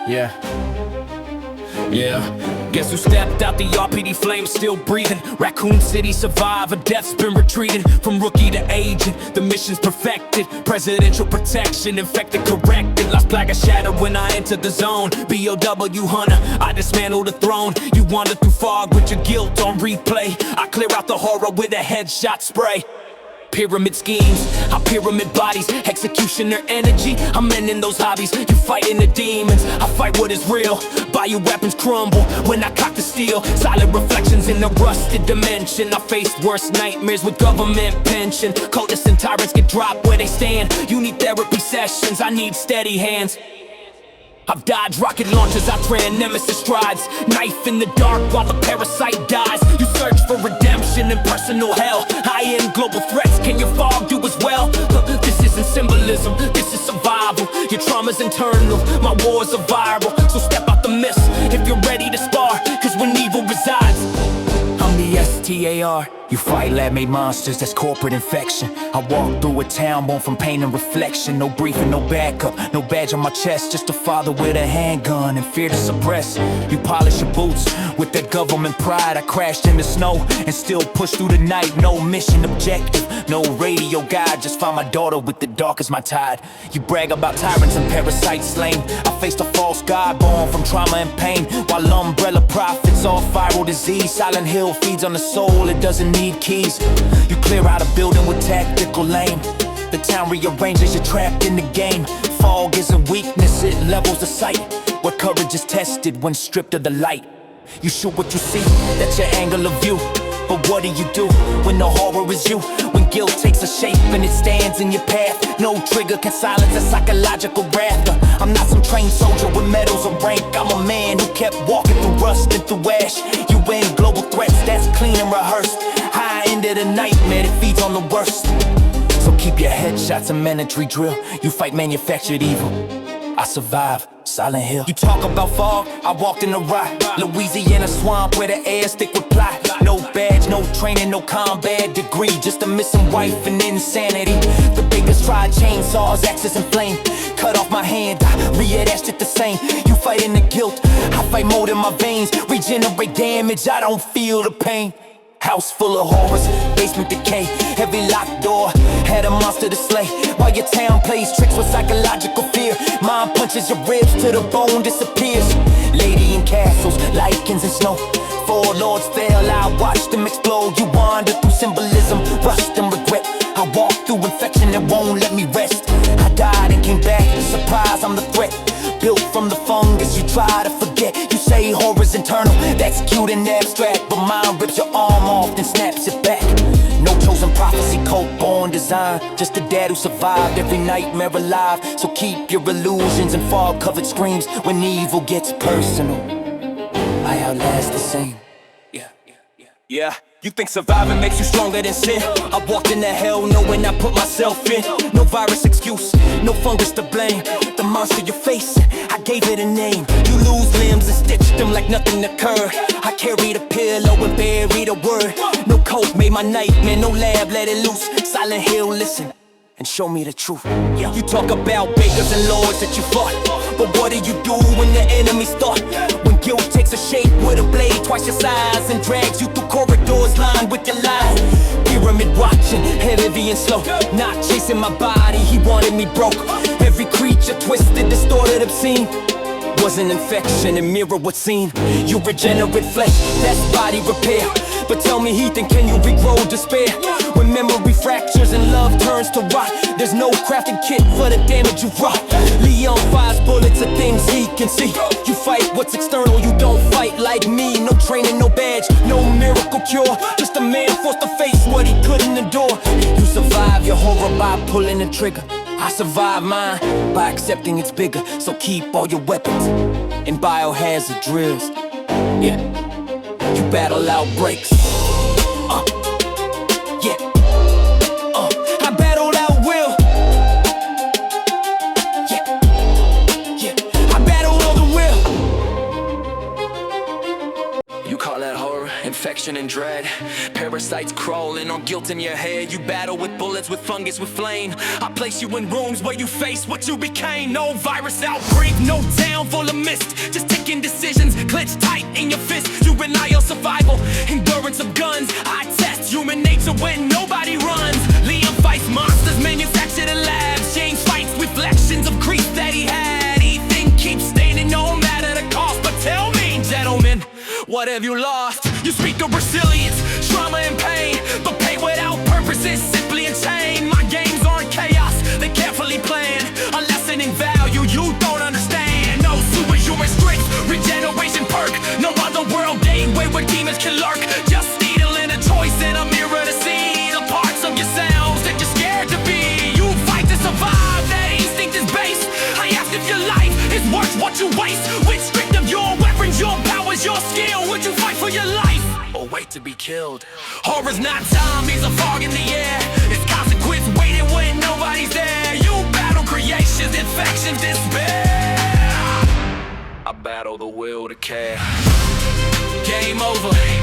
Yeah. Guess who stepped out the RPD flames still breathing? Raccoon City survivor, death's been retreating. From rookie to agent, the mission's perfected. Presidential protection, infected, corrected. Lost plague of shadow when I entered the zone. BOW hunter, I dismantle the throne. You wander through fog with your guilt on replay. I clear out the horror with a headshot spray. Pyramid schemes, I pyramid bodies, executioner energy, I'm ending those hobbies. You fighting the demons, I fight what is real. Bayou weapons crumble when I cock the steel. Silent reflections in the rusted dimension. I faced worse nightmares with government pension. Cultists and tyrants get dropped where they stand. You need therapy sessions, I need steady hands. I've dodged rocket launchers, I ran nemesis strides. Knife in the dark while the parasite dies. You search for redemption in personal hell. High-end global threats, can your fog do as well? This isn't symbolism, this is survival. Your trauma's internal, my wars are viral. So step out the mist if you're ready to spar, cause when evil resides, I'm the STAR. You fight lab-made monsters, that's corporate infection. I walk through a town born from pain and reflection. No briefing, no backup, no badge on my chest. Just a father with a handgun and fear to suppress. You polish your boots with that government pride. I crashed in the snow and still pushed through the night. No mission objective, no radio guide. Just found my daughter with the dark as my tide. You brag about tyrants and parasites slain. I faced a false god born from trauma and pain. While umbrella profits all viral disease. Silent Hill feeds on the soul, it doesn't need keys. You clear out a building with tactical aim. The town rearranges, you're trapped in the game. Fog isn't weakness, it levels the sight. Where courage is tested when stripped of the light. You shoot what you see, that's your angle of view. But what do when the horror is you? When guilt takes a shape and it stands in your path. No trigger can silence a psychological wrath. I'm not some trained soldier with medals or rank. I'm a man who kept walking through rust and through ash. You win global threats, that's clean and rehearsed. High end of the nightmare that feeds on the worst. So keep your headshots a mandatory drill. You fight manufactured evil, I survive Silent Hill. You talk about fog, I walked in the rock. Louisiana swamp where the air stick reply. No badge, no training, no combat degree. Just a missing wife and insanity. The biggest tried chainsaws, axes and flame. Cut off my hand, I reattached it the same. You fighting the guilt, I fight more in my veins. Regenerate damage, I don't feel the pain. House full of horrors, basement decay. Heavy locked door, had a monster to slay. While your town plays tricks with psychological fear. Mind punches your ribs till the bone disappears. Lady in castles, lichens and snow. Four lords fell, I watched them explode. You wander through symbolism, rust and regret. I walk through infection that won't let me rest. I died and came back, surprise I'm the threat. Built from the fungus you try to forget. You say horror's internal, that's cute and abstract. But mine rips your arm off, then snaps it back. No chosen prophecy, cult born design. Just a dad who survived every nightmare alive. So keep your illusions and fog-covered screams. When evil gets personal, I outlast the same. Yeah. You think surviving makes you stronger than sin? I walked into hell knowing I put myself in. No virus excuse, no fungus to blame. The monster you're facing, I gave it a name. You lose limbs and stitched them like nothing occurred. I carried a pillow and buried a word. No coat made my nightmare, no lab let it loose. Silent Hill, listen and show me the truth. You talk about bakers and lords that you fought, but what do you do when the enemy's thought? When guilt takes a shape with a blade twice your size and drags you through corridors lined with your lies. Pyramid watching, heavy and slow, not chasing my body, he wanted me broke. Every creature twisted, distorted, obscene. Was an infection and mirror what's seen. You regenerate flesh, that's body repair. But tell me, Ethan, can you regrow despair? When memory fractures and love turns to rot, there's no crafted kit for the damage you wrought. Leon fires bullets at things he can see. You fight what's external, you don't fight like me. No training, no badge, no miracle cure. Just a man forced to face what he couldn't endure. You survive your horror by pulling the trigger. I survive mine by accepting it's bigger. So keep all your weapons and biohazard drills. Yeah, you battle outbreaks. I battled out will. Yeah, I battled all the will. You call that horror? In infection and dread. Parasites crawling on guilt in your head. You battle with bullets, with fungus, with flame. I place you in rooms where you face what you became. No virus outbreak, no town full of mist. Just taking decisions, clenched tight in your fist. You rely on survival, endurance of guns. I test human nature when nobody runs. Liam fights monsters manufactured in labs. James fights reflections of grief that he had. Ethan keeps standing no matter the cost. But tell me, gentlemen, what have you lost? You speak of resilience, trauma and pain, but pain without purpose is simply insane. My games aren't chaos, they're carefully planned. A lesson in value you don't understand. No superhuman strength, regeneration perk. No other world gateway where demons can lurk. Just needle and a choice and a mirror to see the parts of yourselves that you're scared to be. You fight to survive, that instinct is base. I asked if your life is worth what you waste. Which strict of your weapons, your powers, your skill, would you fight for your life or wait to be killed? Horror's not zombies, a fog in the air. It's consequence waiting when nobody's there. You battle creations, infections, despair. I battle the will to care. Game over.